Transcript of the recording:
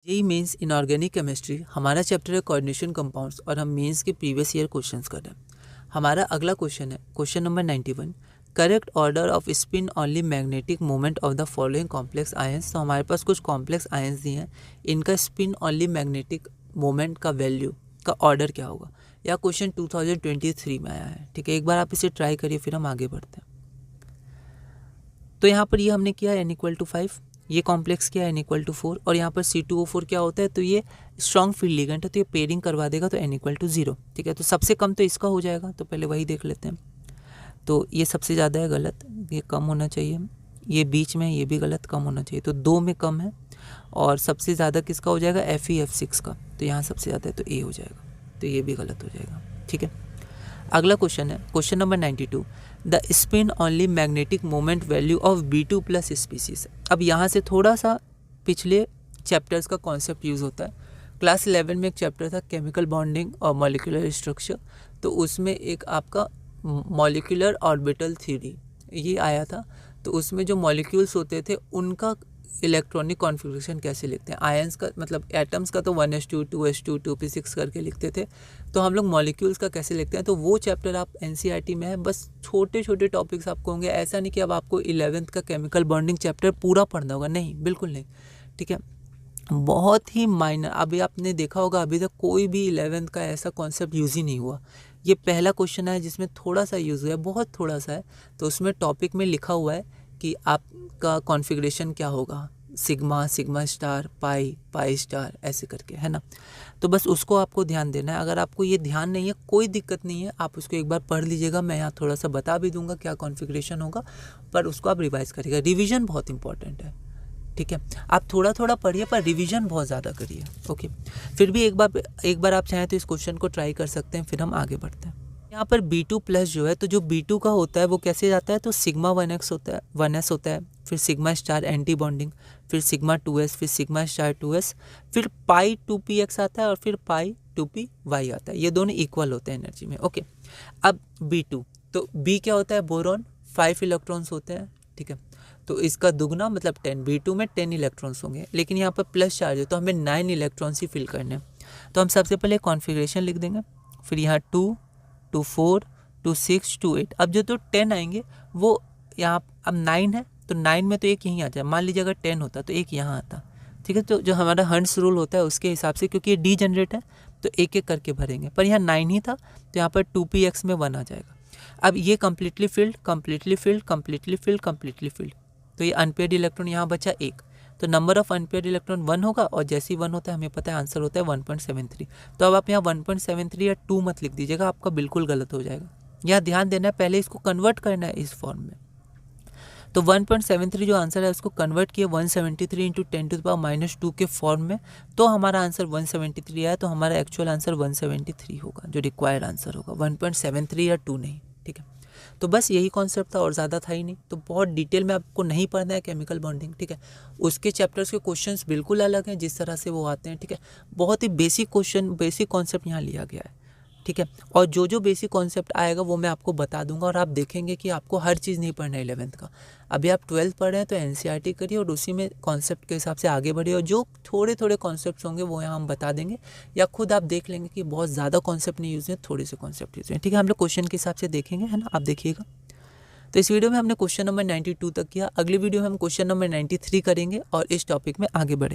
यही mains inorganic chemistry हमारा chapter है कोऑर्डिनेशन कंपाउंड्स और हम मेंस के प्रीवियस ईयर क्वेश्चंस कर रहे हैं। हमारा अगला क्वेश्चन है question number 91, correct order off spin only magnetic moment of the following complex ions. तो हमारे पास कुछ कॉम्प्लेक्स आयंस दिए हैं, इनका स्पिन ओनली मैग्नेटिक मोमेंट का वैल्यू का ऑर्डर क्या होगा। या क्वेश्चन 2023 में आया है। ठीक है, एक बार आप इसे ट्राई करिए फिर हम आगे बढ़ते हैं। तो यहाँ पर ये हमने किया n=5, ये कॉम्प्लेक्स क्या है n=4 और यहाँ पर C2O4 क्या होता है, तो ये स्ट्रॉन्ग फील्ड लिगेंड है, तो ये पेयरिंग करवा देगा तो n=0। ठीक है, तो सबसे कम तो इसका हो जाएगा, तो पहले वही देख लेते हैं। तो ये सबसे ज़्यादा है, गलत, ये कम होना चाहिए। ये बीच में, ये भी गलत, कम होना चाहिए, तो 2 में कम है। और सबसे ज़्यादा किसका हो जाएगा, Fe(F6) का, तो यहाँ सबसे ज़्यादा है तो A हो जाएगा, तो ये भी गलत हो जाएगा। ठीक है, अगला क्वेश्चन है question number 92, the spin only magnetic moment value of B2 plus species. अब यहाँ से थोड़ा सा पिछले चैप्टर्स का कॉन्सेप्ट यूज़ होता है। क्लास 11 में एक चैप्टर था केमिकल बॉन्डिंग और मॉलिक्यूलर स्ट्रक्चर, तो उसमें एक आपका मॉलिक्यूलर ऑर्बिटल थ्योरी ये आया था। तो उसमें जो मॉलिक्यूल्स होते थे उनका इलेक्ट्रॉनिक कॉन्फ़िगरेशन कैसे लिखते हैं, आयंस का मतलब एटम्स का तो 1s2 2s2 2p6 करके लिखते थे, तो हम लोग मॉलिक्यूल्स का कैसे लिखते हैं। तो वो चैप्टर आप NCERT में है, बस छोटे छोटे टॉपिक्स आपको होंगे। ऐसा नहीं कि अब आपको 11th का केमिकल बॉन्डिंग चैप्टर पूरा पढ़ना होगा, नहीं, बिल्कुल नहीं। ठीक है, बहुत ही माइनर। अभी आपने देखा होगा अभी तक कोई भी 11th का ऐसा कॉन्सेप्ट यूज़ ही नहीं हुआ। ये पहला क्वेश्चन है जिसमें थोड़ा सा यूज़ हुआ है, बहुत थोड़ा सा है। तो उसमें टॉपिक में लिखा हुआ है कि आपका कॉन्फ़िगरेशन क्या होगा, सिग्मा, सिग्मा स्टार, पाई, पाई स्टार, ऐसे करके, है ना। तो बस उसको आपको ध्यान देना है। अगर आपको ये ध्यान नहीं है कोई दिक्कत नहीं है, आप उसको एक बार पढ़ लीजिएगा। मैं यहाँ थोड़ा सा बता भी दूंगा क्या कॉन्फ़िगरेशन होगा, पर उसको आप रिवाइज़ करिएगा। रिवीजन बहुत इंपॉर्टेंट है। ठीक है, आप थोड़ा थोड़ा पढ़िए पर रिवीजन बहुत ज़्यादा करिए। ओके, फिर भी एक बार आप चाहें तो इस क्वेश्चन को ट्राई कर सकते हैं, फिर हम आगे बढ़ते हैं। यहाँ पर B2 प्लस जो है, तो जो B2 का होता है वो कैसे जाता है, तो सिग्मा 1x होता है, 1s होता है, फिर सिग्मा स्टार एंटी बॉन्डिंग, फिर सिग्मा 2s, फिर सिग्मा स्टार 2s, फिर पाई 2px आता है और फिर पाई 2py आता है। ये दोनों इक्वल होते हैं एनर्जी में। ओके, अब B2, तो B क्या होता है, बोरॉन, 5 इलेक्ट्रॉन्स होते हैं। ठीक है, तो इसका दुगना मतलब 10, B2 में 10 इलेक्ट्रॉन्स होंगे, लेकिन यहाँ पर प्लस चार्ज है तो हमें 9 इलेक्ट्रॉन्स ही फिल करने हैं। तो हम सबसे पहले कॉन्फ़िगरेशन लिख देंगे, फिर यहाँ 2 2 4 2 6 2 8। अब जो तो 10 आएंगे वो यहाँ, अब 9 है तो 9 में तो एक यहीं आ जाए। मान लीजिए अगर 10 होता तो एक यहाँ आता। ठीक है, तो जो हमारा हंट्स रूल होता है उसके हिसाब से, क्योंकि ये डीजनरेट है तो एक एक करके भरेंगे, पर यहाँ 9 ही था तो यहाँ पर 2px में 1 आ जाएगा। अब ये completely field, completely field, completely field, completely field, तो ये अनपेयर्ड इलेक्ट्रॉन यहाँ बचा 1, तो नंबर ऑफ अनपेयर्ड इलेक्ट्रॉन 1 होगा और जैसे ही 1 होता है हमें पता है आंसर होता है 1.73। तो अब आप यहाँ 1.73 या 2 मत लिख दीजिएगा, आपका बिल्कुल गलत हो जाएगा। यहाँ ध्यान देना है, पहले इसको कन्वर्ट करना है इस फॉर्म में। तो 1.73 जो आंसर है उसको कन्वर्ट किया 173 इंटू 10⁻⁻2 के फॉर्म में, तो हमारा आंसर 173 आया। तो हमारा एक्चुअल आंसर 173 होगा, जो रिक्वायर्ड आंसर होगा, 1.73 या 2 नहीं। ठीक है, तो बस यही कॉन्सेप्ट था और ज़्यादा था ही नहीं। तो बहुत डिटेल में आपको नहीं पढ़ना है केमिकल बॉन्डिंग। ठीक है, उसके चैप्टर्स के क्वेश्चंस बिल्कुल अलग हैं जिस तरह से वो आते हैं। ठीक है, बहुत ही बेसिक क्वेश्चन, बेसिक कॉन्सेप्ट यहाँ लिया गया है। ठीक है, और जो जो बेसिक कॉन्सेप्ट आएगा वो मैं आपको बता दूंगा और आप देखेंगे कि आपको हर चीज़ नहीं पढ़ना है 11th का। अभी आप 12th पढ़ रहे हैं तो NCERT करिए और उसी में कॉन्सेप्ट के हिसाब से आगे बढ़िए, और जो थोड़े थोड़े कॉन्सेप्ट्स होंगे वो यहाँ हम बता देंगे, या खुद आप देख लेंगे कि बहुत ज़्यादा कॉन्सेप्ट नहीं यूज़ हैं, थोड़े से कॉन्सेप्ट यूज़ हैं। ठीक है, हम लोग क्वेश्चन के हिसाब से देखेंगे, है ना, आप देखिएगा। तो इस वीडियो में हमने क्वेश्चन नंबर 92 तक किया। अगली वीडियो में हम क्वेश्चन नंबर 93 करेंगे और इस टॉपिक में आगे बढ़ेंगे।